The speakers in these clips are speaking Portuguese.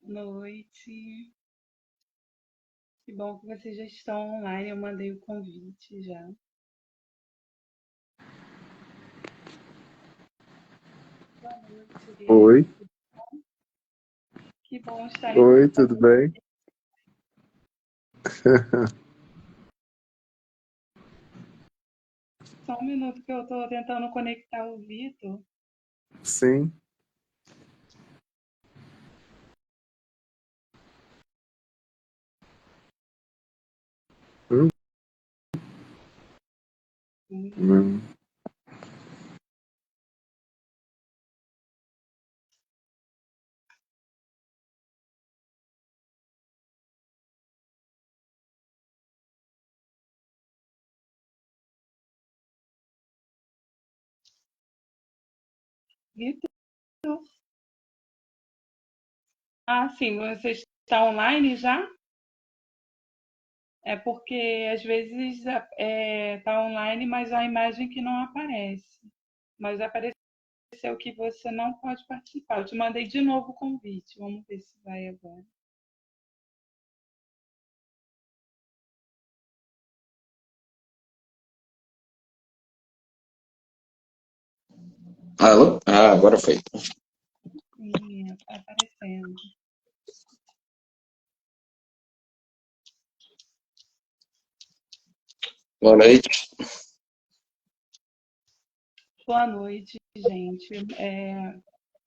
Noite. Que bom que vocês já estão online. Eu mandei o convite já. Boa noite, Oi, Uriel. Que bom estar em oi, contato. tudo bem? Só um minuto que eu estou tentando conectar o Vitor. Sim. Hum, hum. Vitor? Ah, sim, você está online já? É porque às vezes está online, mas a imagem que não aparece. Mas apareceu que você não pode participar. Eu te mandei de novo o convite. Vamos ver se vai agora. Alô? Ah, agora foi. Sim, está aparecendo. Boa noite. Boa noite, gente.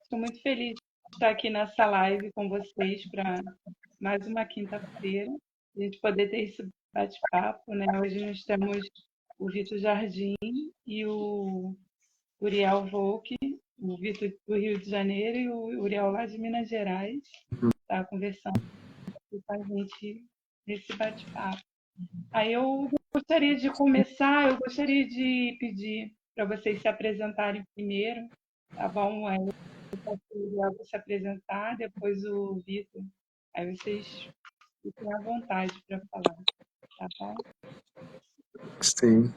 Estou muito feliz de estar aqui nessa live com vocês para mais uma quinta-feira, a gente poder ter esse bate-papo, né? Hoje nós temos o Vitor Jardim e o Uriel Volk, o Vitor do Rio de Janeiro e o Uriel lá de Minas Gerais, tá conversando com a gente nesse bate-papo. Aí eu gostaria de começar, eu gostaria de pedir para vocês se apresentarem primeiro, tá bom? Aí o Uriel vai se apresentar, depois o Vitor. Aí vocês fiquem à vontade para falar, tá bom? Sim.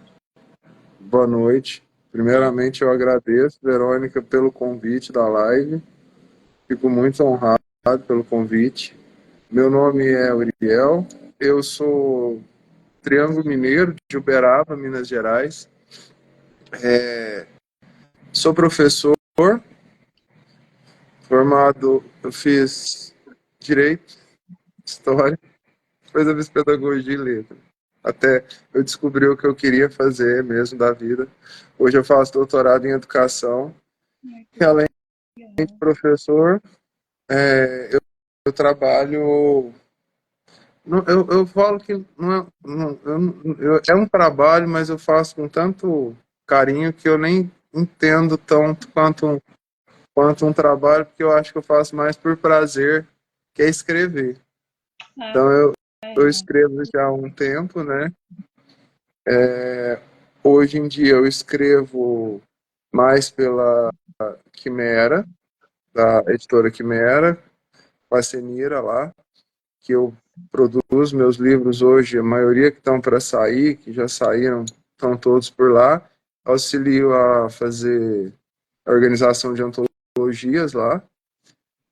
Boa noite. Primeiramente, eu agradeço, Verônica, pelo convite da live. Fico muito honrado pelo convite. Meu nome é Uriel. Eu sou Triângulo Mineiro, de Uberaba, Minas Gerais. Sou professor, formado, eu fiz Direito, História, depois eu fiz Pedagogia e Letras. Até eu descobri o que eu queria fazer mesmo da vida. Hoje eu faço doutorado em Educação. E além de Legal. professor, eu trabalho. Eu falo que não é, é um trabalho, mas eu faço com tanto carinho que eu nem entendo tanto quanto um trabalho, porque eu acho que eu faço mais por prazer, que é escrever. Ah, Então eu é. escrevo já há um tempo, né? Hoje em dia eu escrevo mais pela Quimera, da editora Quimera, com a Senira lá, que eu produzo meus livros hoje, a maioria que estão para sair, que já saíram, estão todos por lá. Auxilio a fazer a organização de antologias lá.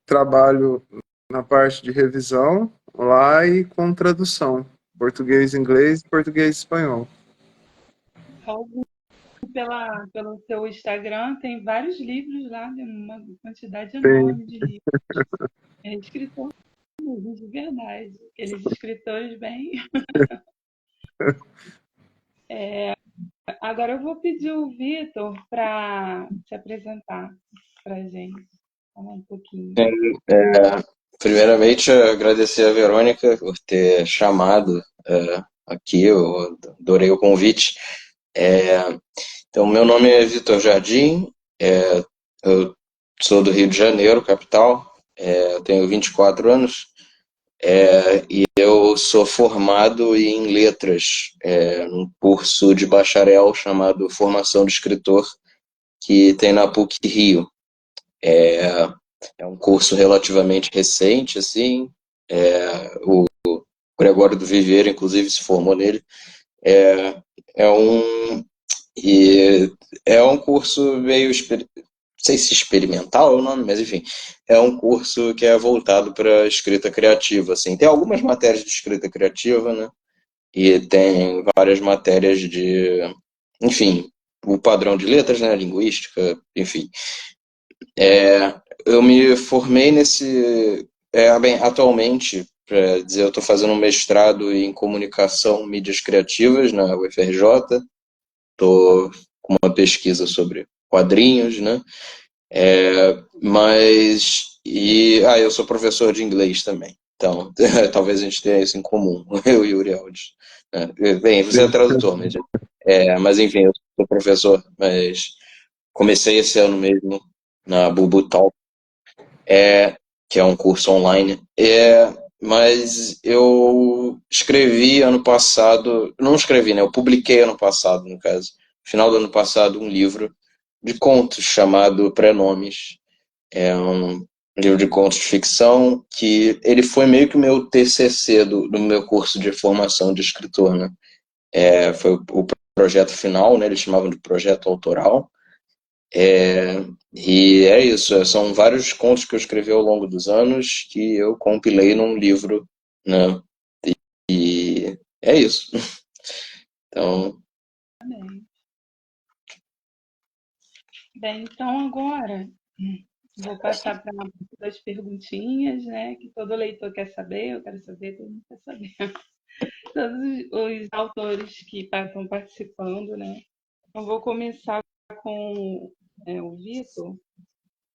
Trabalho na parte de revisão lá e com tradução, português, inglês, português, espanhol. Raul, pelo seu Instagram, tem vários livros lá, né? Uma quantidade Tem, enorme de livros. É escritor mesmo, de verdade. Aqueles escritores bem. Agora eu vou pedir o Vitor para se apresentar para a gente. Falar um pouquinho. Primeiramente, agradecer a Verônica por ter chamado aqui, eu adorei o convite. É, então, meu nome é Vitor Jardim, eu sou do Rio de Janeiro, capital, eu tenho 24 anos, e eu sou formado em letras, num curso de bacharel chamado Formação de Escritor, que tem na PUC Rio. É um curso relativamente recente, assim. O Gregório do Viveiro, inclusive, se formou nele. É, é um e é um curso meio sei se experimental é o nome, mas enfim, é um curso que é voltado para escrita criativa, assim. Tem algumas matérias de escrita criativa, né? E tem várias matérias de, enfim, o padrão de letras, né? Linguística, enfim. Eu me formei nesse. Bem, atualmente, para dizer, eu estou fazendo um mestrado em comunicação, mídias criativas na UFRJ. Estou com uma pesquisa sobre quadrinhos, né? Eu sou professor de inglês também. Então, talvez a gente tenha isso em comum, eu e o Urieldes. Bem, você é tradutor, mas enfim, eu sou professor, mas comecei esse ano mesmo na Bubu Talk, que é um curso online. Mas eu escrevi ano passado, não escrevi, né? Eu publiquei ano passado, no caso, final do ano passado, um livro de contos chamado Prenomes. É um livro de contos de ficção que ele foi meio que o meu TCC do meu curso de formação de escritor, né? Foi o projeto final, né? Eles chamavam de projeto autoral. E é isso, são vários contos que eu escrevi ao longo dos anos que eu compilei num livro, né? E é isso. Então, Bem, bem, então agora vou passar para as perguntinhas, né? Que todo leitor quer saber, eu quero saber, todo mundo quer saber. Todos os autores que estão participando, né? Eu vou começar com o Vitor.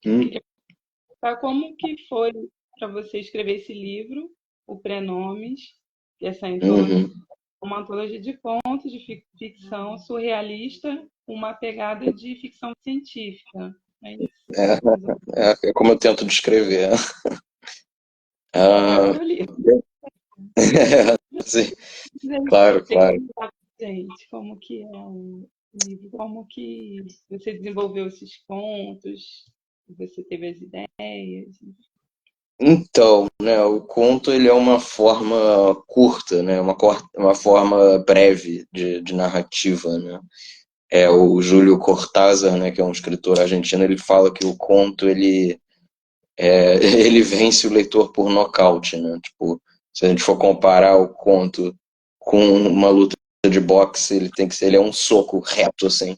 hum, Tá, como que foi para você escrever esse livro, o Prenomes, que é essa antologia, uhum. uma antologia de contos de ficção surrealista, com uma pegada de ficção científica? É isso. É como eu tento descrever. É o Ah, que eu li. sim, claro, Você claro. contar pra gente como que é o livro, como que você desenvolveu esses contos, você teve as ideias. Então, né, o conto ele é uma forma curta, né, uma forma breve de narrativa, né. O Júlio Cortázar, né, que é um escritor argentino, ele fala que o conto ele vence o leitor por nocaute, né. Tipo, se a gente for comparar o conto com uma luta de boxe, ele é um soco reto assim,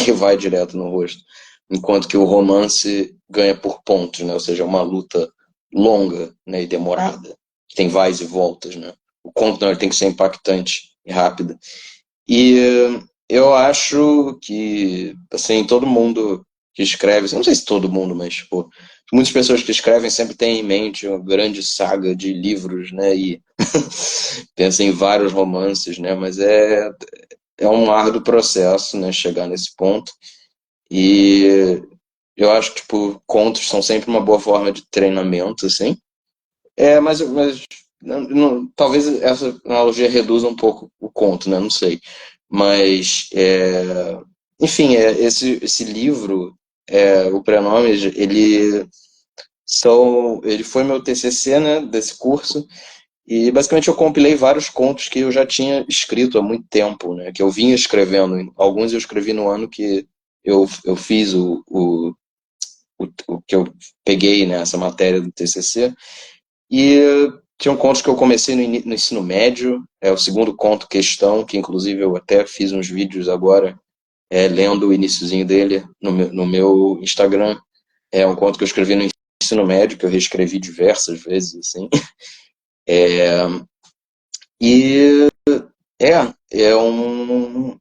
que vai direto no rosto, enquanto que o romance ganha por pontos, né, ou seja, é uma luta longa, né, e demorada, que tem vais e voltas, né. O conto não, ele tem que ser impactante e rápido. E eu acho que, assim, todo mundo que escreve, não sei se todo mundo, mas, tipo, muitas pessoas que escrevem sempre têm em mente uma grande saga de livros, né, e pensam em vários romances, né, mas é um árduo processo, né, chegar nesse ponto. E eu acho que, tipo, contos são sempre uma boa forma de treinamento, assim. Mas talvez essa analogia reduza um pouco o conto, né? Não sei. Mas, enfim, esse livro, o Prenomes, ele foi meu TCC, né, desse curso, e basicamente eu compilei vários contos que eu já tinha escrito há muito tempo, né, que eu vinha escrevendo. Alguns eu escrevi no ano que eu fiz o que eu peguei, né, essa matéria do TCC. E tinham contos que eu comecei no ensino médio, o segundo conto, Questão, que inclusive eu até fiz uns vídeos agora, lendo o iniciozinho dele no meu Instagram. É um conto que eu escrevi no ensino médio, que eu reescrevi diversas vezes, assim. E é um...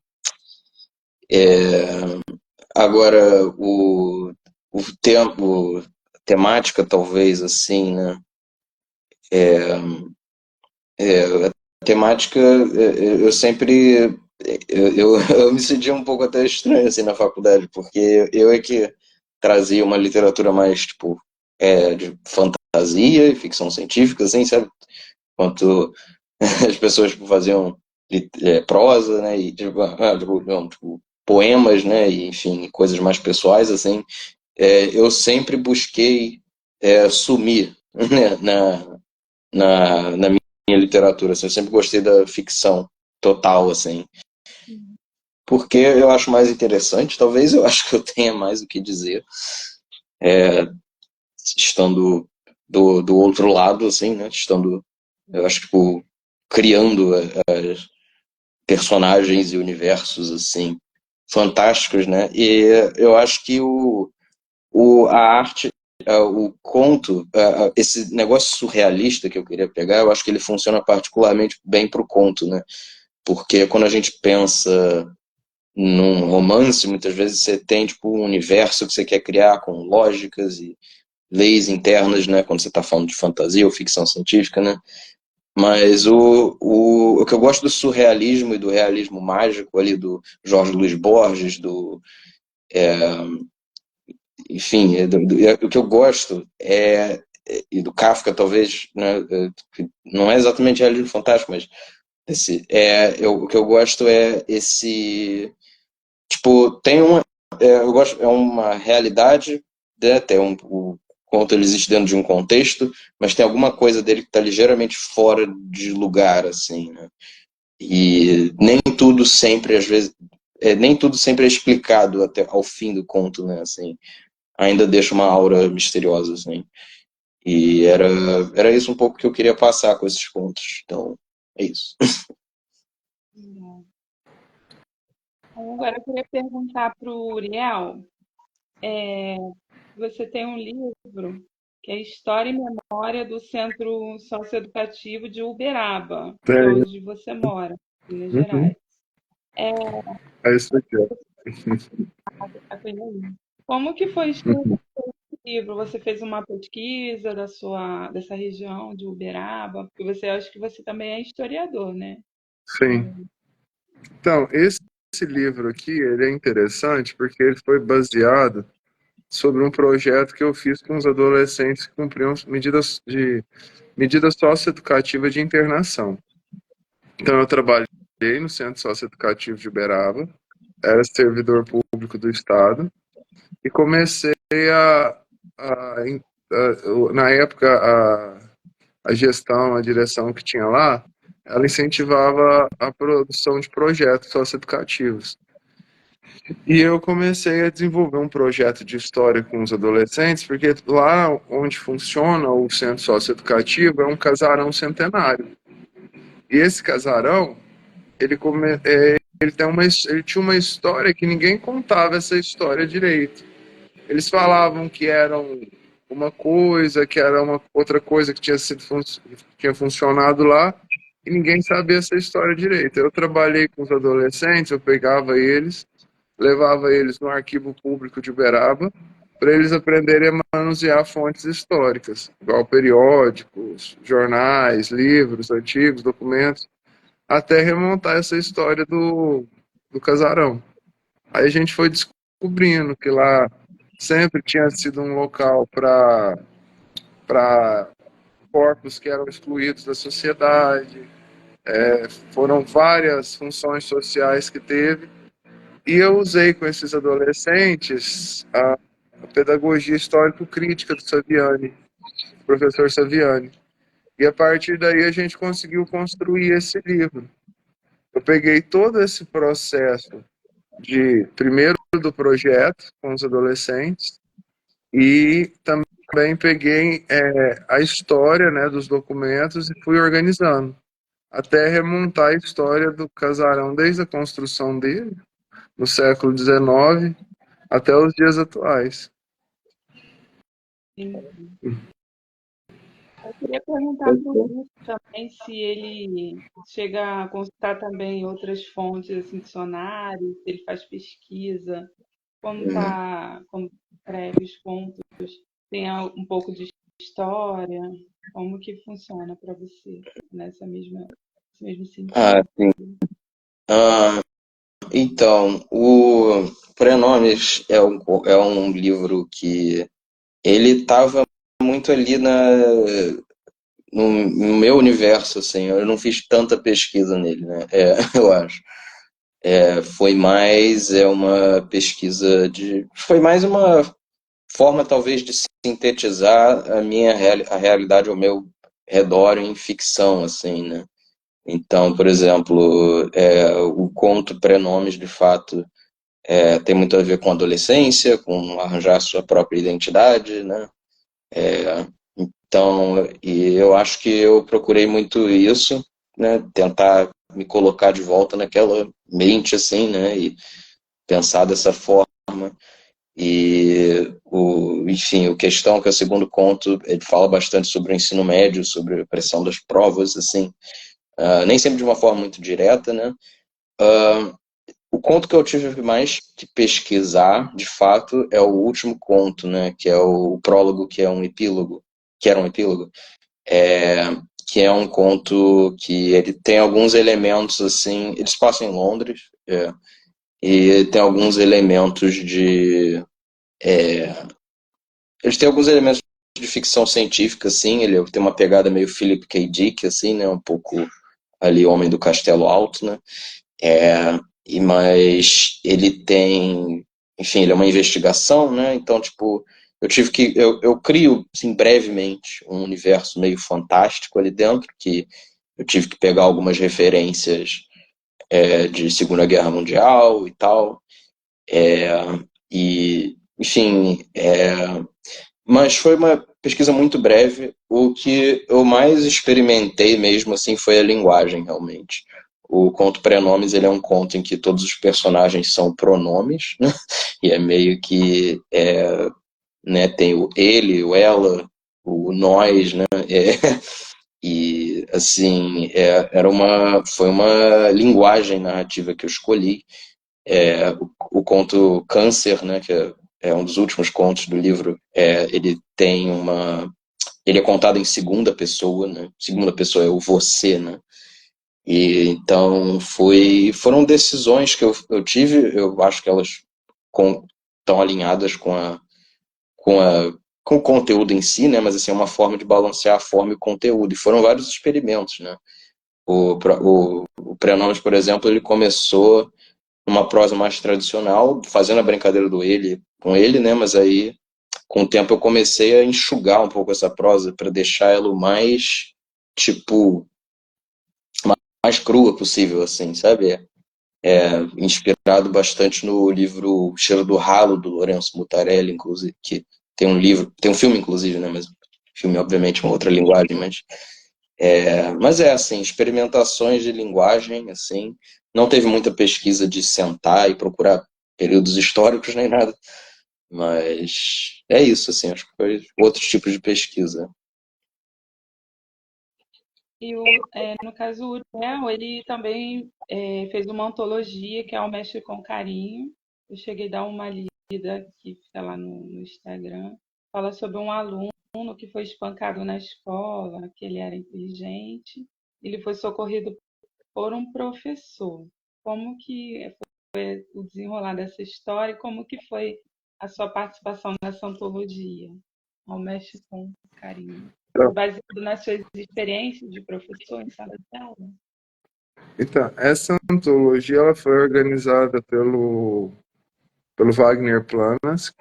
Agora, o tempo, temática talvez, assim, né? A temática, eu sempre. Eu me sentia um pouco até estranho assim na faculdade, porque eu é que trazia uma literatura mais, tipo, de fantasia e ficção científica, assim, sabe? Enquanto as pessoas tipo, faziam prosa, né? E, não, tipo, poemas, né? E, enfim, coisas mais pessoais, assim. Eu sempre busquei sumir né, na minha literatura, assim, eu sempre gostei da ficção total, assim. porque eu acho mais interessante, talvez eu acho que eu tenha mais o que dizer, estando do outro lado, assim, né? Estando, eu acho, tipo, criando personagens e universos, assim, fantásticos, né? E eu acho que a arte, o conto, esse negócio surrealista que eu queria pegar, eu acho que ele funciona particularmente bem para o conto, né? Porque quando a gente pensa num romance, muitas vezes você tem tipo um universo que você quer criar com lógicas e leis internas, né? Quando você está falando de fantasia ou ficção científica, né? Mas o que eu gosto do surrealismo e do realismo mágico ali do Jorge Luis Borges, enfim, o que eu gosto e do Kafka talvez, né, que não é exatamente realismo fantástico, mas o que eu gosto é esse, tipo, eu gosto, é uma realidade, né, o conto ele existe dentro de um contexto, mas tem alguma coisa dele que está ligeiramente fora de lugar, assim, né? E nem tudo sempre, às vezes, nem tudo sempre é explicado até ao fim do conto, né? Assim, ainda deixa uma aura misteriosa, assim. E era isso um pouco que eu queria passar com esses contos. Então, é isso. Então, agora eu queria perguntar para o Uriel. Você tem um livro que é História e Memória do Centro Socioeducativo de Uberaba, que é Tem. onde você mora, em Minas Uhum. Gerais. É, É isso aqui, ó. como que foi escrever esse livro? Você fez uma pesquisa dessa região de Uberaba? Porque você acha que você também é historiador, né? Sim. Então, esse livro aqui, ele é interessante porque ele foi baseado sobre um projeto que eu fiz com os adolescentes que cumpriam medida socioeducativa de internação. Então, eu trabalhei no Centro Socioeducativo de Uberaba, era servidor público do Estado, e comecei na época, a gestão, a direção que tinha lá, ela incentivava a produção de projetos socioeducativos. E eu comecei a desenvolver um projeto de história com os adolescentes, porque lá onde funciona o centro socioeducativo é um casarão centenário. E esse casarão, ele tinha uma história que ninguém contava essa história direito. Eles falavam que eram uma coisa, que era uma outra coisa que tinha funcionado lá, e ninguém sabia essa história direito. Eu trabalhei com os adolescentes, eu pegava eles, levava eles no arquivo público de Uberaba, para eles aprenderem a manusear fontes históricas, igual periódicos, jornais, livros antigos, documentos, até remontar essa história do casarão. Aí a gente foi descobrindo que lá sempre tinha sido um local para corpos que eram excluídos da sociedade, foram várias funções sociais que teve, e eu usei com esses adolescentes a pedagogia histórico-crítica do Saviani, do professor Saviani. E a partir daí a gente conseguiu construir esse livro. Eu peguei todo esse processo primeiro do projeto com os adolescentes, e também peguei a história, né, dos documentos e fui organizando, até remontar a história do casarão desde a construção dele, no século XIX, até os dias atuais. Eu queria perguntar para o Lúcio também se ele chega a consultar também outras fontes, assim, dicionários, se ele faz pesquisa, quando escreve os contos, tem um pouco de história, como que funciona para você nesse mesmo Ah, sentido? sim. Ah, então, o Prenomes é um livro que ele estava muito ali no meu universo, assim, eu não fiz tanta pesquisa nele, né? Eu acho. Foi mais uma forma, talvez, de sintetizar a realidade ao meu redor em ficção, assim, né? Então, por exemplo, o conto Prenomes, de fato, tem muito a ver com adolescência, com arranjar sua própria identidade, né? Então, e eu acho que eu procurei muito isso, né? Tentar me colocar de volta naquela mente, assim, né? E pensar dessa forma. E, enfim, o Questão, que é o segundo conto, ele fala bastante sobre o ensino médio, sobre a pressão das provas, assim, nem sempre de uma forma muito direta, né? O conto que eu tive mais que pesquisar, de fato, é o último conto, né? Que é o prólogo, que é um epílogo, que era um epílogo, é, que é um conto que ele tem alguns elementos, assim, eles passam em Londres, e tem alguns elementos de eles têm alguns elementos de ficção científica, assim, ele tem uma pegada meio Philip K. Dick, assim, né, um pouco ali Homem do Castelo Alto, né, mas ele tem, enfim, ele é uma investigação, né, então, tipo, eu crio, assim, brevemente um universo meio fantástico ali dentro, que eu tive que pegar algumas referências de Segunda Guerra Mundial e tal, e, enfim, mas foi uma pesquisa muito breve. O que eu mais experimentei mesmo assim foi a linguagem, realmente. O conto Prenomes, ele é um conto em que todos os personagens são pronomes, né? E é meio que né, tem o ele, o ela, o nós, né? E assim, foi uma linguagem narrativa que eu escolhi. O conto Câncer, né, que é um dos últimos contos do livro, ele é contado em segunda pessoa, né? Segunda pessoa é o você, né? E então foram decisões que eu tive, eu acho que elas estão alinhadas com a com o conteúdo em si, né? Mas assim, é uma forma de balancear a forma e o conteúdo. E foram vários experimentos, né? O Prenomes, por exemplo, ele começou numa prosa mais tradicional, fazendo a brincadeira do ele com ele, né? Mas aí, com o tempo, eu comecei a enxugar um pouco essa prosa para deixar ela o mais, tipo, mais crua possível, assim, sabe? Inspirado bastante no livro O Cheiro do Ralo, do Lourenço Mutarelli, inclusive, que tem um filme, inclusive, né? Mas filme, obviamente, é uma outra linguagem, mas assim, experimentações de linguagem, assim, não teve muita pesquisa de sentar e procurar períodos históricos nem nada, mas é isso, assim, acho que foi outros tipos de pesquisa. E no caso, o Uriel, ele também fez uma antologia que é o Mestre com Carinho. Eu cheguei a dar uma lida aqui, fica lá no Instagram. Fala sobre um aluno que foi espancado na escola, que ele era inteligente. Ele foi socorrido por um professor. Como que foi o desenrolar dessa história e como que foi a sua participação nessa antologia? Ao Mestre com Carinho. Foi Então, baseado nas suas experiências de professor em sala de aula? então, essa antologia ela foi organizada pelo Wagner Planas,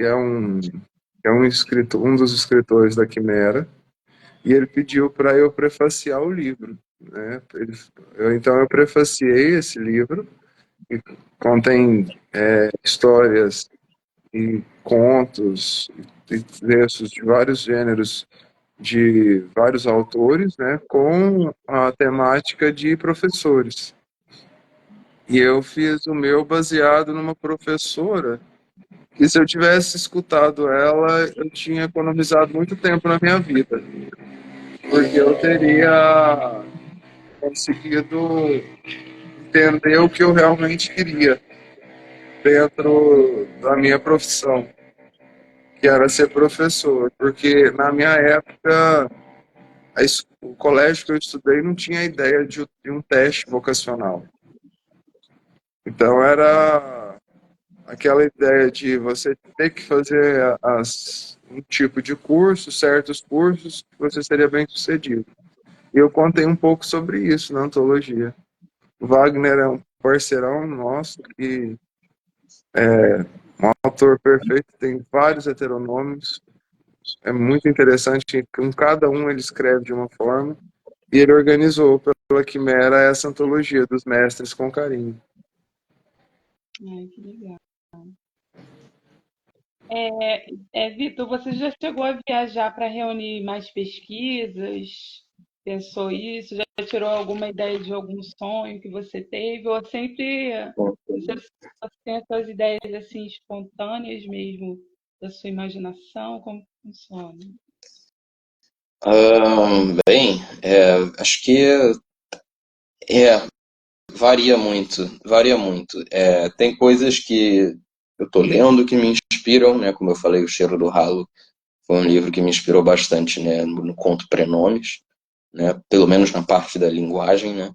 um dos escritores da Quimera, e ele pediu para eu prefaciar o livro, né? Então eu prefaciei esse livro, que contém histórias e contos e textos de vários gêneros, de vários autores, né, com a temática de professores. E eu fiz o meu baseado numa professora que, se eu tivesse escutado ela, eu tinha economizado muito tempo na minha vida, porque eu teria conseguido entender o que eu realmente queria dentro da minha profissão, que era ser professor, porque na minha época o colégio que eu estudei não tinha ideia de um teste vocacional. Então era aquela ideia de você ter que fazer um tipo de curso, certos cursos, que você seria bem sucedido. E eu contei um pouco sobre isso na antologia. O Wagner é um parceirão nosso, que um autor perfeito, tem vários heteronômicos, é muito interessante, com cada um ele escreve de uma forma, e ele organizou Editora Quimera essa antologia dos mestres com carinho. Ai, que legal. Vitor, você já chegou a viajar para reunir mais pesquisas? Pensou isso? Já tirou alguma ideia de algum sonho que você teve? Ou sempre você só tem as suas ideias assim espontâneas mesmo da sua imaginação? Como funciona? Bem, acho que é, varia muito, varia muito. Tem coisas que eu tô lendo que me inspiram, né? Como eu falei, O Cheiro do Ralo foi um livro que me inspirou bastante, né? No conto Prenomes, né? Pelo menos na parte da linguagem, né?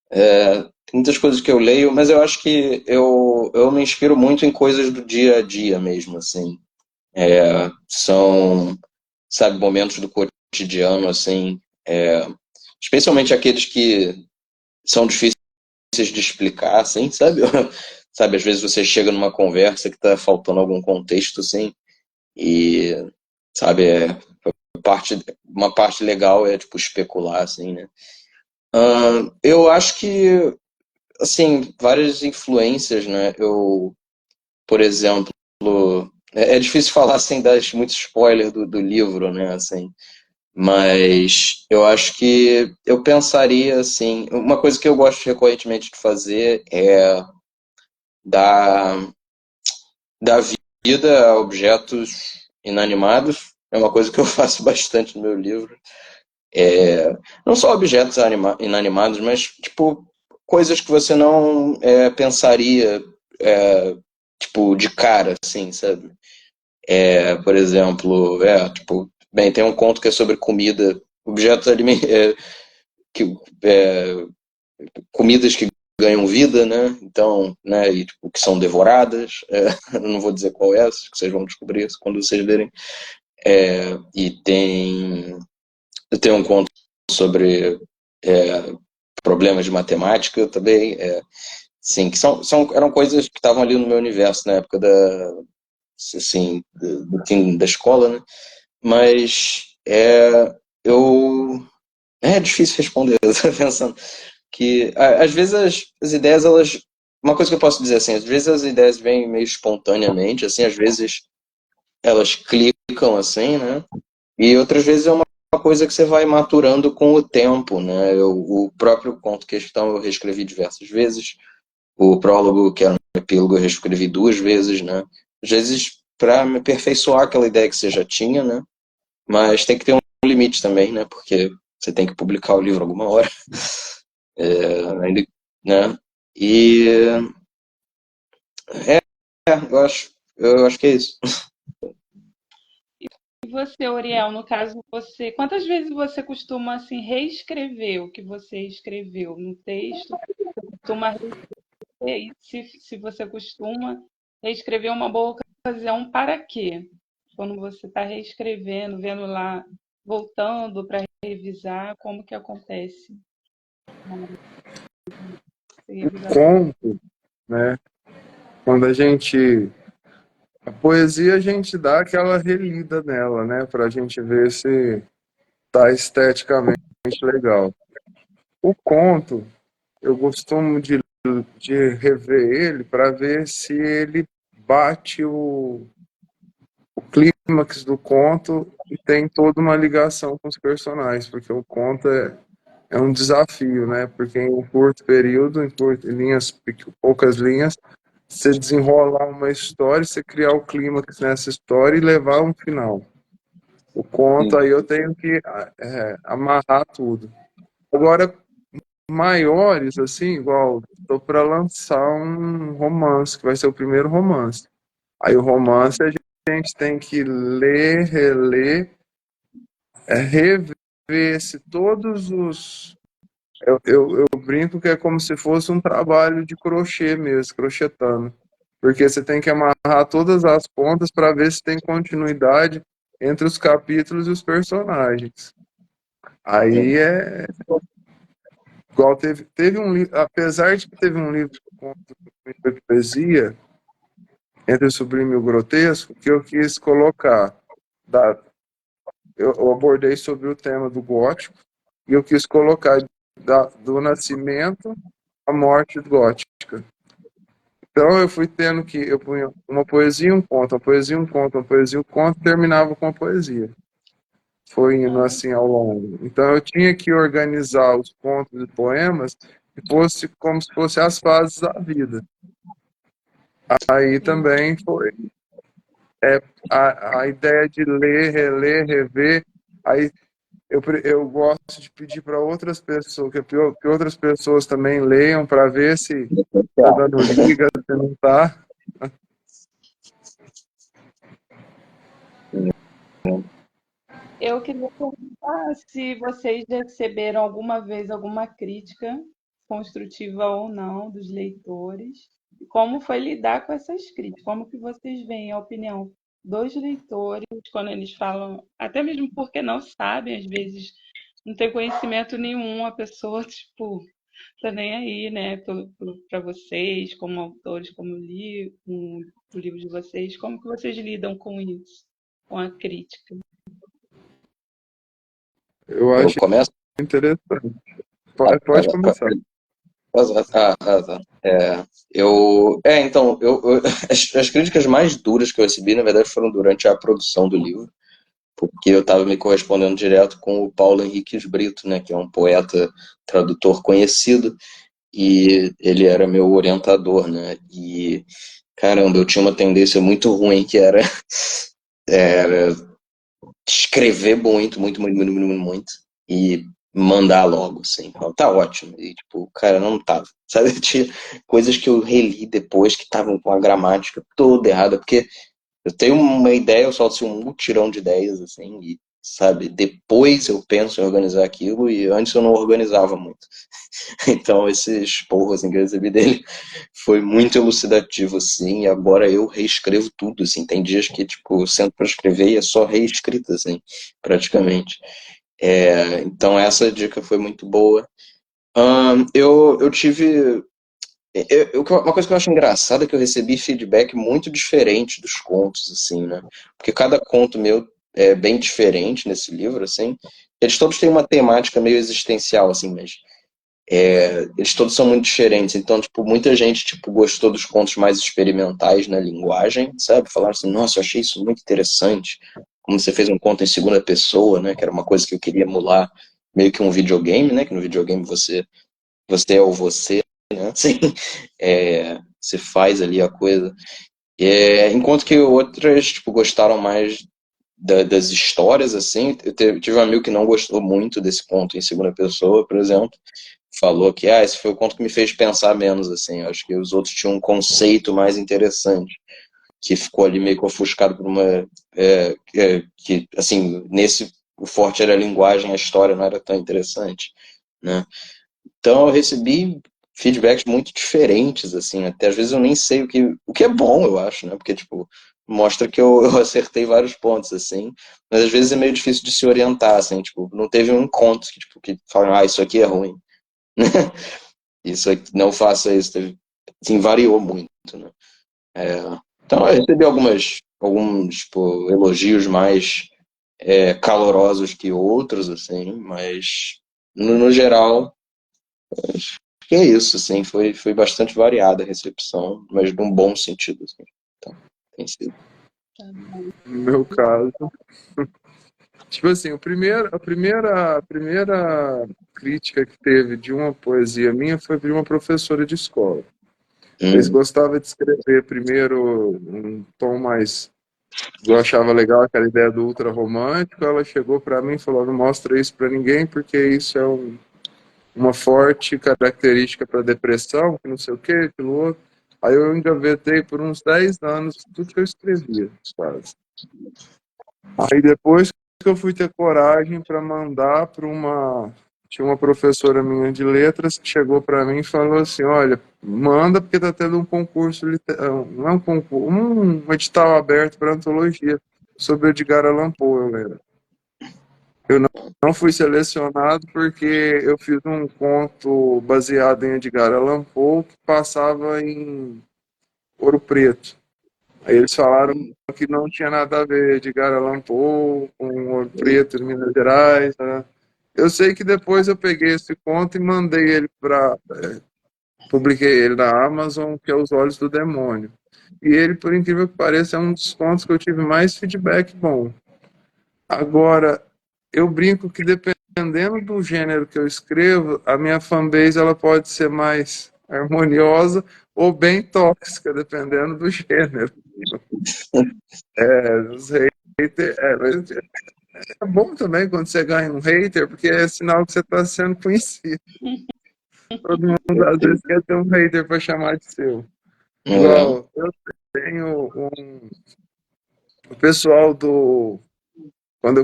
Tem muitas coisas que eu leio, mas eu acho que eu me inspiro muito em coisas do dia a dia mesmo, assim. São, sabe, momentos do cotidiano, assim, especialmente aqueles que são difíceis de explicar, assim, sabe? Sabe, às vezes você chega numa conversa que tá faltando algum contexto, assim, e, sabe, uma parte legal é, tipo, especular, assim, né? Eu acho que, assim, várias influências, né? Por exemplo, é difícil falar sem dar muito spoiler do livro, né? Assim, mas eu acho que eu pensaria assim, uma coisa que eu gosto recorrentemente de fazer é dar, dar vida a objetos inanimados. É uma coisa que eu faço bastante no meu livro. Não só objetos inanimados, mas tipo coisas que você não pensaria tipo de cara, assim, sabe? Por exemplo, tipo, bem, tem um conto que é sobre comida, objetos que, é, comidas que ganham vida, né? Então, né, e tipo, que são devoradas. Não vou dizer qual é, que vocês vão descobrir quando vocês lerem. E tem um conto sobre problemas de matemática também, sim, que eram coisas que estavam ali no meu universo na época assim, do fim da escola, né? Mas eu é difícil responder. Eu tô pensando que às vezes as ideias elas, uma coisa que eu posso dizer assim, às vezes as ideias vêm meio espontaneamente, assim, às vezes elas clicam assim, né? E outras vezes é uma coisa que você vai maturando com o tempo, né? O próprio conto questão eu reescrevi diversas vezes, o prólogo, que era um epílogo, eu reescrevi duas vezes, né? Às vezes para me aperfeiçoar aquela ideia que você já tinha, né? Mas tem que ter um limite também, né? Porque você tem que publicar o livro alguma hora, ainda, né? E eu acho que é isso. E você, Oriel, no caso, quantas vezes você costuma assim reescrever o que você escreveu no texto? Costuma reescrever? E se você costuma reescrever uma boa ocasião para quê? Quando você está reescrevendo, vendo lá, voltando para revisar, como que acontece essa revisão? Conto, né? Quando a poesia a gente dá aquela relida nela, né? Pra gente ver se tá esteticamente legal. O conto, eu costumo de rever ele para ver se ele bate o clímax do conto e tem toda uma ligação com os personagens, porque o conto é um desafio, né? Porque em um curto período, em linhas, poucas linhas, você desenrolar uma história, você criar o clímax nessa história e levar a um final. O conto aí eu tenho que amarrar tudo. Agora, maiores, assim, igual, estou para lançar um romance, que vai ser o primeiro romance. Aí o romance a gente tem que ler, reler, rever se todos os. Eu brinco que é como se fosse um trabalho de crochê mesmo, crochetando. Porque você tem que amarrar todas as pontas para ver se tem continuidade entre os capítulos e os personagens. Aí igual teve um livro, apesar de que teve um livro de conto de poesia, Entre o Sublime e o Grotesco, que eu quis colocar. Eu abordei sobre o tema do gótico e eu quis colocar do nascimento à morte gótica. Então eu fui tendo que, eu punha uma poesia, um conto, uma poesia, um conto, uma poesia, um conto, terminava com a poesia. Foi indo assim ao longo. Então eu tinha que organizar os contos e poemas que fosse como se fossem as fases da vida. Aí também foi a ideia de ler, reler, rever. Aí eu gosto de pedir para outras pessoas, que outras pessoas também leiam para ver se está dando liga, se não está. Eu queria perguntar se vocês receberam alguma vez alguma crítica, construtiva ou não, dos leitores. E como foi lidar com essas críticas? Como que vocês veem a opinião dos leitores quando eles falam, até mesmo porque não sabem, às vezes não tem conhecimento nenhum, a pessoa, tipo, tá nem aí, né, para vocês, como autores, com o livro de vocês. Como que vocês lidam com isso, com a crítica? Eu Eu acho começo? interessante. Ah, Pode começar. tá. Então, as críticas mais duras que eu recebi, na verdade, foram durante a produção do livro, porque eu estava me correspondendo direto com o Paulo Henriques Brito, né, que é um poeta, tradutor conhecido, e ele era meu orientador, né, e caramba, eu tinha uma tendência muito ruim, que era escrever muito, e mandar logo, assim, falar, tá ótimo, e tipo, cara, não tava, sabe, tinha coisas que eu reli depois que estavam com a gramática toda errada, porque eu tenho uma ideia, eu solto assim, um mutirão de ideias, assim, e, sabe, depois eu penso em organizar aquilo, e antes eu não organizava muito. Então, esse esporro, assim, que eu recebi dele foi muito elucidativo, assim, e agora eu reescrevo tudo, assim, tem dias que, tipo, eu sento pra escrever e é só reescrita, assim, praticamente. Então, essa dica foi muito boa. Eu tive uma coisa que eu acho engraçada é que eu recebi feedback muito diferente dos contos, assim, né? Porque cada conto meu é bem diferente nesse livro, assim. Eles todos têm uma temática meio existencial, assim, mas eles todos são muito diferentes. Então, tipo, muita gente, tipo, gostou dos contos mais experimentais na linguagem, sabe? Falaram assim, nossa, eu achei isso muito interessante. Como você fez um conto em segunda pessoa, né? Que era uma coisa que eu queria emular meio que um videogame, né? Que no videogame você é o você, né? Assim, você faz ali a coisa. Enquanto que outras, tipo, gostaram mais das histórias, assim. Eu tive um amigo que não gostou muito desse conto em segunda pessoa, por exemplo. Falou que, esse foi o conto que me fez pensar menos, assim. Eu acho que os outros tinham um conceito mais interessante, que ficou ali meio que ofuscado por uma... que, assim, nesse... O forte era a linguagem, a história não era tão interessante, né? Então eu recebi feedbacks muito diferentes, assim, até às vezes eu nem sei o que é bom, eu acho, né? Porque, tipo, mostra que eu acertei vários pontos, assim, mas às vezes é meio difícil de se orientar, assim, tipo, não teve um conto que, tipo, que falam, isso aqui é ruim, isso aqui, não faça isso, assim, variou muito, né? Então eu recebi alguns, tipo, elogios mais calorosos que outros, assim, mas no geral que é isso, assim, foi bastante variada a recepção, mas num bom sentido, assim. Então, tem sido. No meu caso, tipo assim, a primeira crítica que teve de uma poesia minha foi de uma professora de escola. Eles Hum, gostavam de escrever primeiro um tom mais. Eu achava legal aquela ideia do ultra romântico. Ela chegou para mim e falou: não mostra isso para ninguém, porque isso é uma forte característica para depressão, que não sei o que, aquilo outro. Aí eu engavetei por uns 10 anos tudo que eu escrevia, quase. Aí depois que eu fui ter coragem para mandar para uma. Tinha uma professora minha de letras que chegou para mim e falou assim: olha, manda porque está tendo um concurso, não é um concurso, um edital aberto para antologia sobre Edgar Allan Poe. Eu não fui selecionado porque eu fiz um conto baseado em Edgar Allan Poe que passava em Ouro Preto. Aí eles falaram que não tinha nada a ver Edgar Allan Poe com Ouro Preto, Minas Gerais, né? Eu sei que depois eu peguei esse conto e mandei ele para. Publiquei ele na Amazon, que é Os Olhos do Demônio. E ele, por incrível que pareça, é um dos contos que eu tive mais feedback bom. Agora, eu brinco que dependendo do gênero que eu escrevo, a minha fanbase ela pode ser mais harmoniosa ou bem tóxica, dependendo do gênero. Os haters, mas é bom também quando você ganha um hater, porque é sinal que você está sendo conhecido. Todo mundo às vezes quer ter um hater para chamar de seu. É, Igual, eu tenho o pessoal do. Quando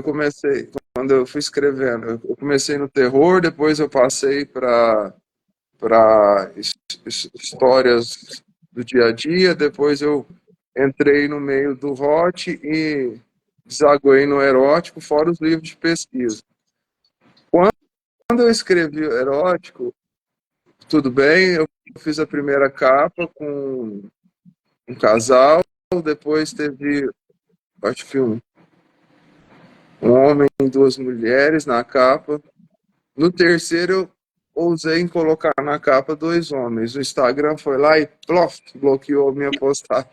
eu fui escrevendo, eu comecei no terror, depois eu passei para histórias do dia a dia, depois eu entrei no meio do hot e desaguei no erótico, fora os livros de pesquisa. Quando eu escrevi o erótico, tudo bem, eu fiz a primeira capa com um casal, depois teve, acho que um homem e duas mulheres na capa. No terceiro, eu ousei em colocar na capa dois homens. O Instagram foi lá e plof, bloqueou minha postagem.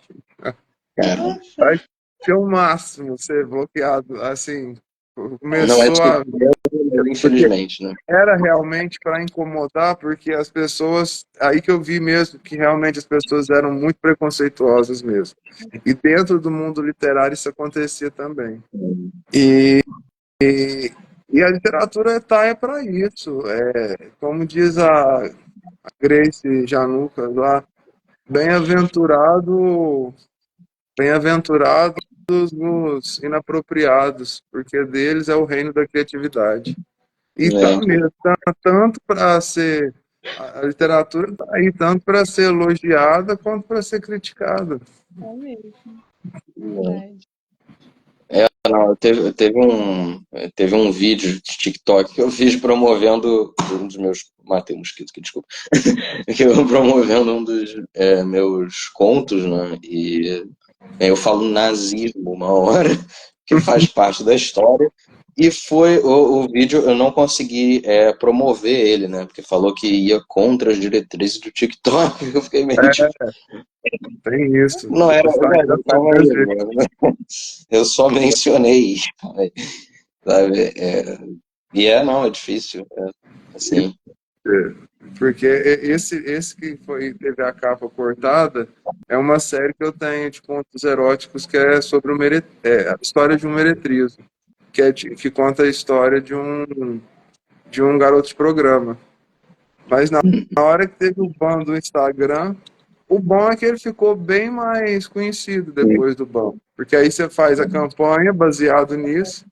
cara, Nossa, Que é o máximo ser bloqueado. Assim, não é começou a. surpresa, mas Porque infelizmente, né? era realmente para incomodar, porque as pessoas. Aí que eu vi mesmo que realmente as pessoas eram muito preconceituosas mesmo. E dentro do mundo literário isso acontecia também. E, e a literatura está é para isso. Como diz a Grace Januca lá, bem-aventurado, bem-aventurados os inapropriados, porque deles é o reino da criatividade. E tá É, mesmo, tá tanto para ser a literatura tá aí tanto para ser elogiada quanto para ser criticada. é mesmo, verdade. não, teve um vídeo de TikTok que eu fiz promovendo um dos meus. Matei um mosquito aqui, desculpa. Que eu promovendo um dos meus contos, né? E eu falo nazismo uma hora, que faz parte da história. E foi o vídeo, eu não consegui promover ele, né? Porque falou que ia contra as diretrizes do TikTok. Eu fiquei meio tipo, Tem isso. não era, O Instagram velho, foi do calma aí, mesmo jeito. mano. Eu só mencionei, sabe? Não, é difícil, assim. Porque esse que teve a capa cortada é uma série que eu tenho de contos eróticos que é sobre a história de um meretrismo, que conta a história de um garoto de programa. Mas na hora que teve o ban do Instagram, o bom é que ele ficou bem mais conhecido depois do ban. Porque aí você faz a campanha baseado nisso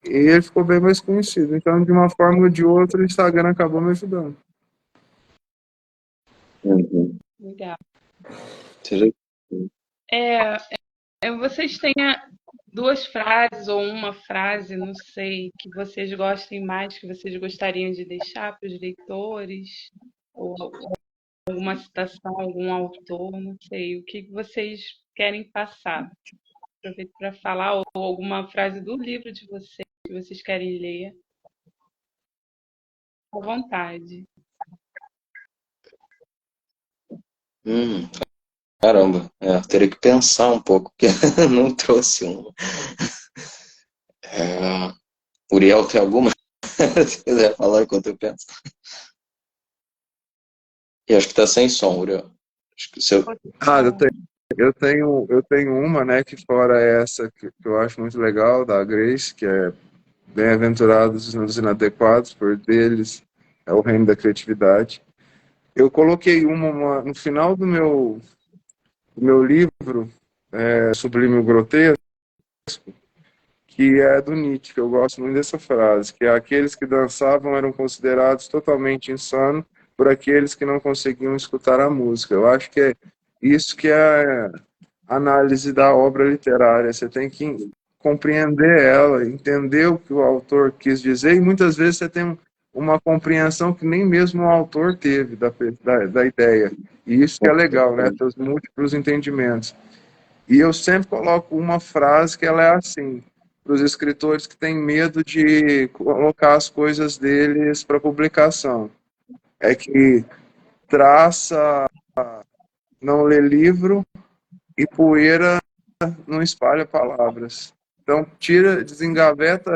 e ele ficou bem mais conhecido. Então, de uma forma ou de outra, o Instagram acabou me ajudando. Uhum. Legal. Seja- É, vocês têm duas frases ou uma frase, não sei, que vocês gostem mais, que vocês gostariam de deixar para os leitores? Ou alguma citação, algum autor, não sei. O que vocês querem passar? Aproveito para falar, ou alguma frase do livro de vocês que vocês querem ler. À vontade. Hum, caramba, teria que pensar um pouco, porque eu não trouxe um. Uriel, tem alguma? Se quiser falar enquanto eu penso. E acho que tá sem som, Uriel. Acho que se eu... Ah, eu tenho uma, né, que fora essa que eu acho muito legal, da Grace, que é Bem-aventurados os inadequados, por deles é o reino da criatividade. Eu coloquei no final do meu livro, Sublime o Grotesco, que é do Nietzsche, que eu gosto muito dessa frase, que é aqueles que dançavam eram considerados totalmente insanos por aqueles que não conseguiam escutar a música. Eu acho que é isso que é a análise da obra literária. Você tem que compreender ela, entender o que o autor quis dizer, e muitas vezes você tem uma compreensão que nem mesmo o autor teve da ideia. E isso que é legal, né? Ter os múltiplos entendimentos. E eu sempre coloco uma frase que ela é assim: os escritores que têm medo de colocar as coisas deles para publicação. É que traça, não lê livro, e poeira não espalha palavras. Então, desengaveta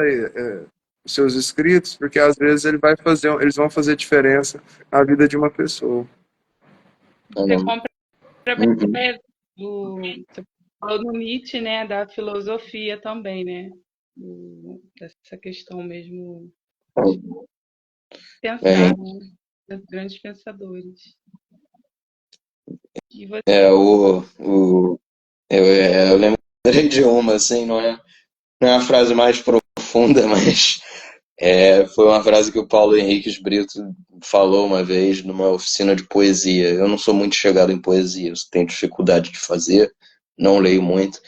os seus escritos, porque às vezes eles vão fazer diferença na vida de uma pessoa. Você compra bem Uhum. você falou no Nietzsche, né, da filosofia também, né? Dessa questão mesmo pensar, Bem, né? Dos grandes pensadores. E você, eu lembrei de uma, assim, não é a frase mais profunda, mas foi uma frase que o Paulo Henriques Brito falou uma vez numa oficina de poesia. Eu não sou muito chegado em poesia, eu tenho dificuldade de fazer, não leio muito,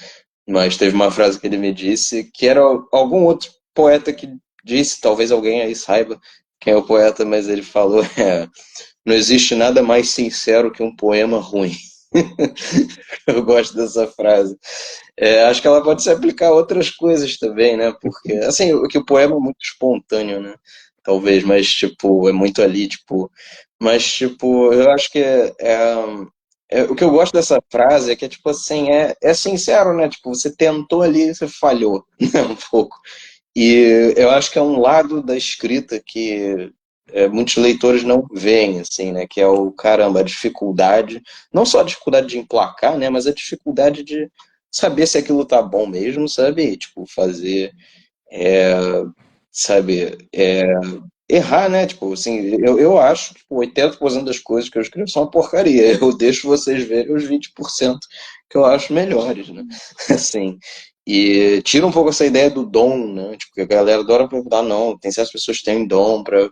mas teve uma frase que ele me disse que era algum outro poeta que disse, talvez alguém aí saiba quem é o poeta, mas ele falou, não existe nada mais sincero que um poema ruim. Eu gosto dessa frase. Acho que ela pode se aplicar a outras coisas também, né? Porque, assim, o que o poema é muito espontâneo, né? Talvez, mas, tipo, é muito ali, tipo... Mas, tipo, eu acho que o que eu gosto dessa frase é que, tipo assim, é sincero, né? Tipo, você tentou ali, você falhou, né? Um pouco. E eu acho que é um lado da escrita que muitos leitores não veem, assim, né? Que é o caramba, a dificuldade, não só a dificuldade de emplacar, né? Mas a dificuldade de saber se aquilo tá bom mesmo, sabe? E, tipo, fazer, sabe, errar, né? Tipo, assim, eu acho que tipo, 80% das coisas que eu escrevo são uma porcaria. Eu deixo vocês verem os 20% que eu acho melhores, né? Assim. E tira um pouco essa ideia do dom, né? Tipo, que a galera adora perguntar, não, tem certas pessoas que têm dom para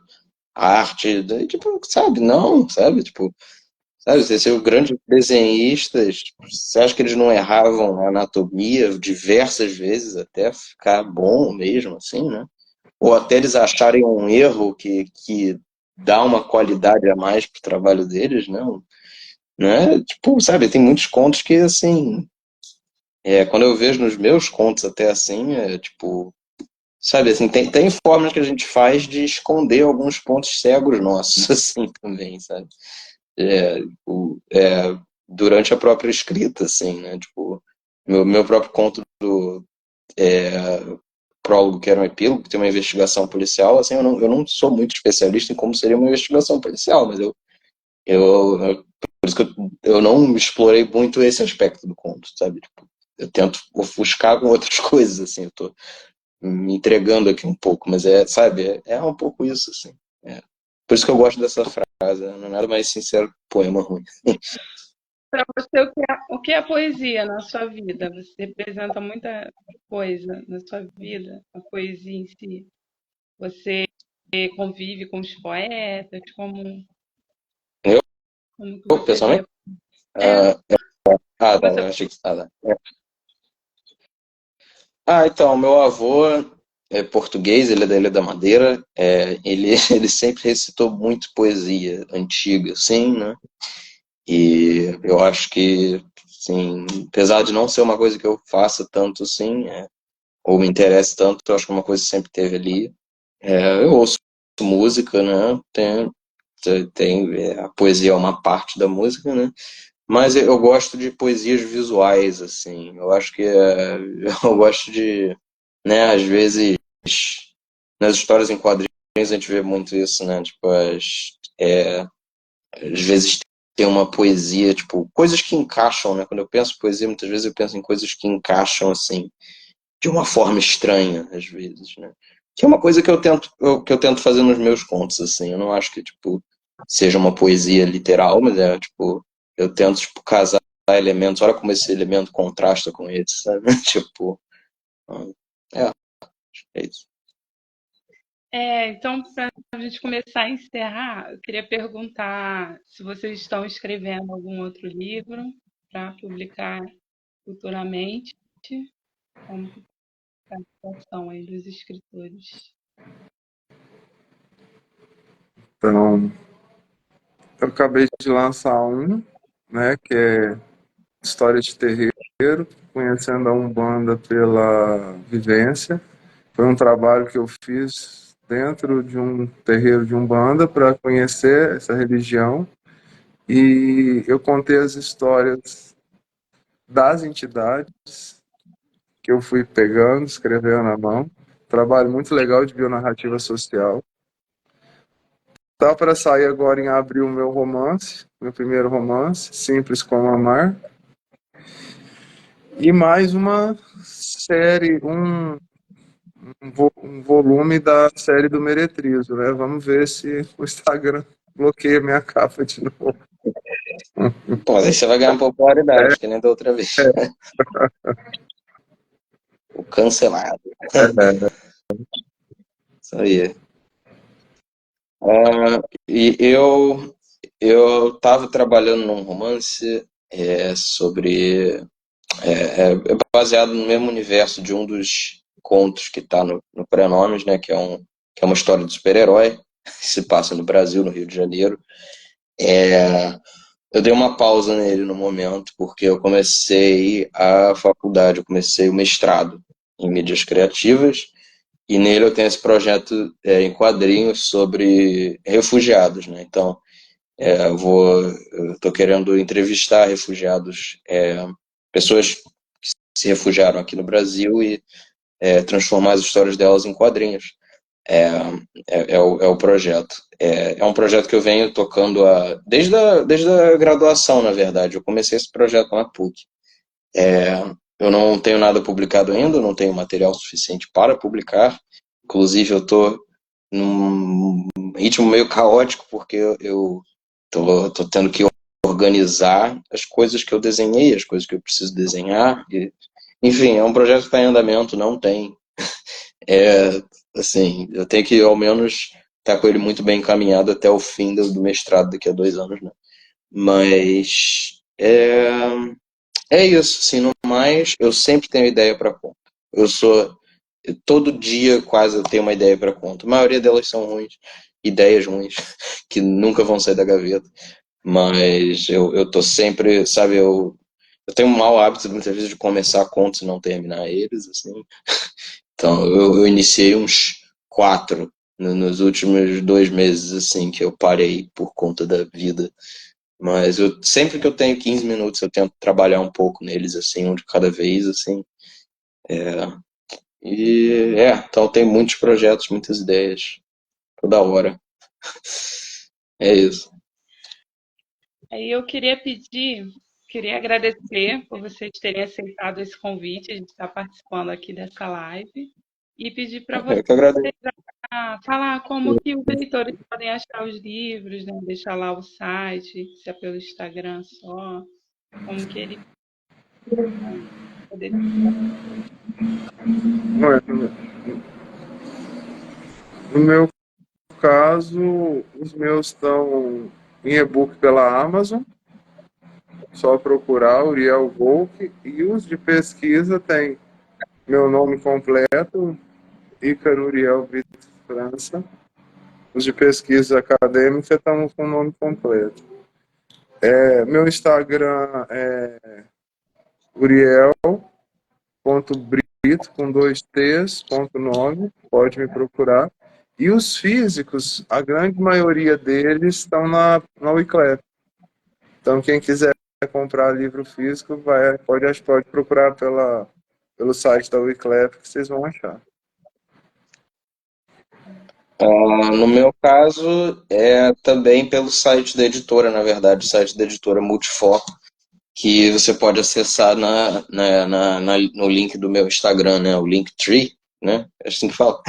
arte, daí, tipo, sabe, não, sabe? Tipo, sabe, você ser grandes desenhistas, tipo, você acha que eles não erravam a anatomia diversas vezes até ficar bom mesmo, assim, né? Ou até eles acharem um erro que dá uma qualidade a mais pro trabalho deles, não, né? Tipo, sabe, tem muitos contos que, assim, quando eu vejo nos meus contos até assim, tipo, sabe, assim, tem formas que a gente faz de esconder alguns pontos cegos nossos, assim, também, sabe? Durante a própria escrita, assim, né? Tipo, meu próprio conto do prólogo, que era um epílogo, que tem uma investigação policial, assim, eu não sou muito especialista em como seria uma investigação policial, mas por isso que eu não explorei muito esse aspecto do conto, sabe? Tipo, eu tento ofuscar com outras coisas, assim, eu tô me entregando aqui um pouco, mas sabe, é um pouco isso, assim. Por isso que eu gosto dessa frase, né? Não é nada mais sincero que poema ruim. para você, o que é poesia na sua vida? Você representa muita coisa na sua vida, a poesia em si. Você convive com os poetas, Eu, como que você vê? pessoalmente, É, ah, tá, você eu achei que então, meu avô é português, ele é da Ilha da Madeira, ele, ele sempre recitou muito poesia antiga, assim, né? E eu acho que, assim, apesar de não ser uma coisa que eu faça tanto, assim, ou me interesse tanto, eu acho que é uma coisa que sempre teve ali. Eu ouço música, né? A poesia é uma parte da música, né? Mas eu gosto de poesias visuais, assim. Eu acho que eu gosto de, né, às vezes, nas histórias em quadrinhos a gente vê muito isso, né? Tipo, às vezes tem uma poesia, tipo, coisas que encaixam, né? Quando eu penso em poesia, muitas vezes eu penso em coisas que encaixam, assim, de uma forma estranha, às vezes, né? Que é uma coisa que eu tento fazer nos meus contos, assim. Eu não acho que, tipo, seja uma poesia literal, mas tipo, eu tento, tipo, casar elementos. Olha como esse elemento contrasta com esse, sabe? Tipo, é, é isso. então, para a gente começar a encerrar, eu queria perguntar se vocês estão escrevendo algum outro livro para publicar futuramente, como que está a situação aí dos escritores. Então, eu acabei de lançar um, né, que é História de Terreiro, conhecendo a Umbanda pela vivência. Foi um trabalho que eu fiz dentro de um terreiro de Umbanda para conhecer essa religião, e eu contei as histórias das entidades que eu fui pegando, escrevendo na mão. Trabalho muito legal de bionarrativa social. Tá para sair agora em abril meu romance, meu primeiro romance, Simples como Amar. E mais uma série, um volume da série do Meretrizo, né? Vamos ver se o Instagram bloqueia minha capa de novo. Pô, aí você vai ganhar popularidade, que nem da outra vez. O cancelado. Isso aí. E eu estava trabalhando num romance sobre baseado no mesmo universo de um dos contos que está no Prenomes, né? Que é uma história de super-herói que se passa no Brasil, no Rio de Janeiro. Eu dei uma pausa nele no momento porque eu comecei a faculdade, eu comecei o mestrado em mídias criativas. E nele eu tenho esse projeto em quadrinhos sobre refugiados, né? Então, eu estou querendo entrevistar refugiados, pessoas que se refugiaram aqui no Brasil e transformar as histórias delas em quadrinhos. É o projeto. É um projeto que eu venho tocando desde a graduação, na verdade. Eu comecei esse projeto na PUC. Eu não tenho nada publicado ainda, não tenho material suficiente para publicar. Inclusive, eu estou num ritmo meio caótico, porque eu tô tendo que organizar as coisas que eu desenhei, as coisas que eu preciso desenhar. Enfim, é um projeto que está em andamento, não tem. Assim, eu tenho que ao menos estar com ele muito bem encaminhado até o fim do mestrado daqui a 2 anos, né? Mas é isso, assim, no mais, eu sempre tenho ideia para conta. Todo dia quase eu tenho uma ideia para conta. A maioria delas são ruins, ideias ruins, que nunca vão sair da gaveta. Mas eu tô sempre, sabe, eu tenho um mau hábito muitas vezes de começar contos e não terminar eles, assim. Então eu iniciei uns 4 nos últimos 2 meses, assim, que eu parei por conta da vida. Mas sempre que eu tenho 15 minutos, eu tento trabalhar um pouco neles, assim, um de cada vez, assim. Então tem muitos projetos, muitas ideias, toda hora. É isso. Aí eu queria agradecer por vocês terem aceitado esse convite, a gente está participando aqui dessa live, e pedir para Eu vocês que agradeço. falar como que os leitores podem achar os livros, né? Deixar lá o site, se é pelo Instagram só, como que eles vão poder. No meu caso, os meus estão em e-book pela Amazon, só procurar Uriel Volk, e os de pesquisa tem meu nome completo, Ícaro Uriel Brito França. Os de pesquisa acadêmica estão com o nome completo. Meu Instagram é uriel.brito, com 2T's.9, pode me procurar. E os físicos, a grande maioria deles estão na Wiclap. Então, quem quiser comprar livro físico, pode procurar pelo site da Wiclap, que vocês vão achar. No meu caso, é também pelo site da editora, na verdade, o site da editora Multifoco, que você pode acessar no link do meu Instagram, né? O Linktree, né? É assim que fala.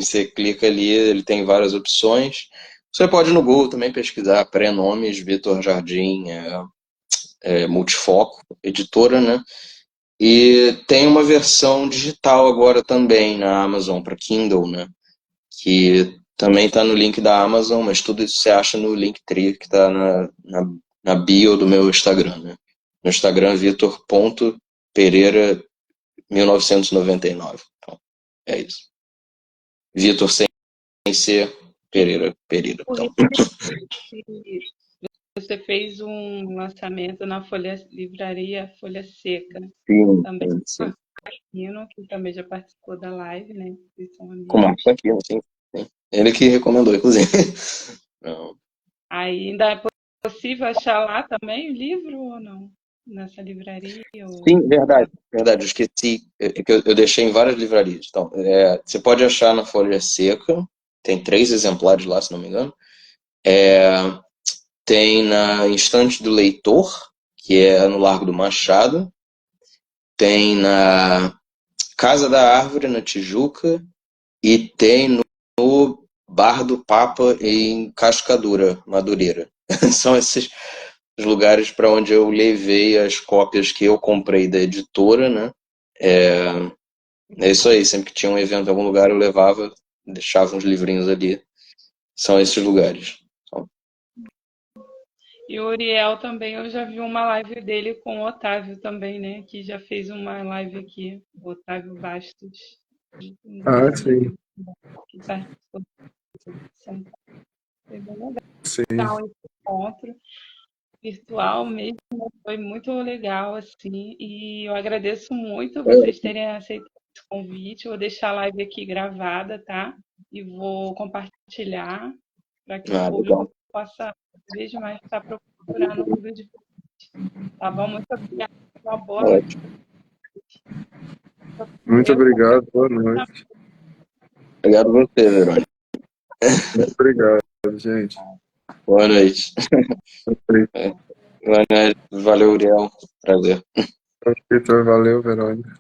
Você clica ali, ele tem várias opções. Você pode no Google também pesquisar prenomes, Vitor Jardim, Multifoco, editora, né? E tem uma versão digital agora também na Amazon para Kindle, né? Que também está no link da Amazon, mas tudo isso você acha no Linktree, que está na bio do meu Instagram, né? No Instagram, Vitor.Pereira1999. Então, é isso. Vitor sem ser Pereira. Então. você fez um lançamento na livraria Folha Seca, Sim, também sim, sim. Marquino, que também já participou da live, né? Eles são Com o Marcos amigos. Aquino, sim, sim. Ele que recomendou, inclusive. Não. Aí ainda é possível achar lá também o livro ou não? Nessa livraria? Ou... Sim, verdade, verdade. Eu esqueci, que eu deixei em várias livrarias. Então, você pode achar na Folha Seca, tem 3 exemplares lá, se não me engano. Tem na Estante do Leitor, que é no Largo do Machado. Tem na Casa da Árvore, na Tijuca. E tem no Bar do Papa, em Cascadura, Madureira. São esses os lugares para onde eu levei as cópias que eu comprei da editora, né? É, é isso aí, sempre que tinha um evento em algum lugar eu levava, deixava uns livrinhos ali. São esses lugares. Então, E o Uriel também, eu já vi uma live dele com o Otávio também, né? Que já fez uma live aqui, o Otávio Bastos, um Ah, grande sim, amigo que participou da edição. Foi bem sim. legal esse encontro virtual mesmo, foi muito legal, assim, e eu agradeço muito vocês terem aceitado esse convite. Eu vou deixar a live aqui gravada, tá? E vou compartilhar para que o público legal. possa, cada vez mais, estar procurando o livro de vocês. Tá bom? Muito obrigada. Uma boa noite Ótimo. para vocês. Muito Eu obrigado, boa noite. Obrigado a você, Verônica. Muito obrigado, gente. Boa noite. Boa noite. Valeu, Uriel. Prazer. Vitor, valeu, Verônica.